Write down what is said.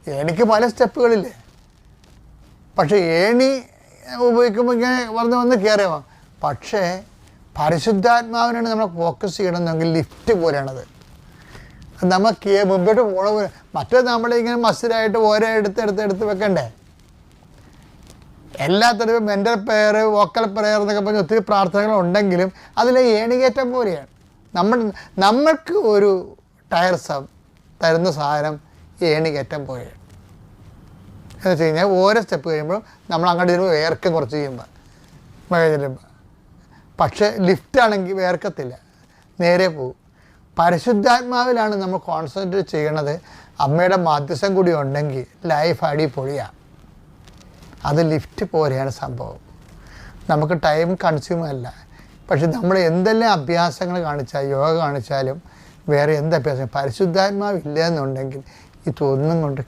ഏണിക്ക് പല സ്റ്റെപ്പുകളില്ലേ, പക്ഷേ ഏണി ഉപയോഗിക്കുമ്പോൾ ഇങ്ങനെ വന്ന് കയറിയാൽ. പക്ഷേ പരിശുദ്ധാത്മാവിനാണ് നമ്മൾ ഫോക്കസ് ചെയ്യണമെന്നെങ്കിൽ ലിഫ്റ്റ് പോലെയാണത്. നമ്മൾ മുമ്പോട്ട് പോകണ പോലെ. മറ്റേത് നമ്മളിങ്ങനെ മസിലായിട്ട് ഓരോ എടുത്ത് വെക്കണ്ടേ. എല്ലാത്തരം മെൻ്റൽ പ്രെയർ, വോക്കൽ പ്രെയർ എന്നൊക്കെ പറഞ്ഞ് ഒത്തിരി പ്രാർത്ഥനകളുണ്ടെങ്കിലും അതിലെ ഏണികേറ്റം പോലെയാണ്. നമ്മൾക്ക് ഒരു ടയർ തരുന്ന സാധനം ഏണികേറ്റം പോലെയാണ്. എന്ന് വെച്ച് കഴിഞ്ഞാൽ ഓരോ സ്റ്റെപ്പ് കഴിയുമ്പോഴും നമ്മൾ അങ്ങോട്ട് ചെല്ലുമ്പോൾ വേർക്കും കുറച്ച് ചെല്ലുമ്പോൾ. പക്ഷേ ലിഫ്റ്റാണെങ്കിൽ വേർക്കത്തില്ല, നേരെ പോകും. പരിശുദ്ധാത്മാവിലാണ് നമ്മൾ കോൺസെൻട്രേറ്റ് ചെയ്യണത്. അമ്മയുടെ മധ്യസ്ഥം കൂടി ഉണ്ടെങ്കിൽ ലൈഫ് അടിപൊളിയാണ്. അത് ലിഫ്റ്റ് പോലെയാണ് സംഭവം. നമുക്ക് ടൈം കൺസ്യൂം അല്ല. പക്ഷെ നമ്മൾ എന്തെല്ലാം അഭ്യാസങ്ങൾ കാണിച്ചാൽ, യോഗ കാണിച്ചാലും വേറെ എന്ത് അഭ്യാസം, പരിശുദ്ധാത്മാവില്ല എന്നുണ്ടെങ്കിൽ ഇതൊന്നും കൊണ്ട്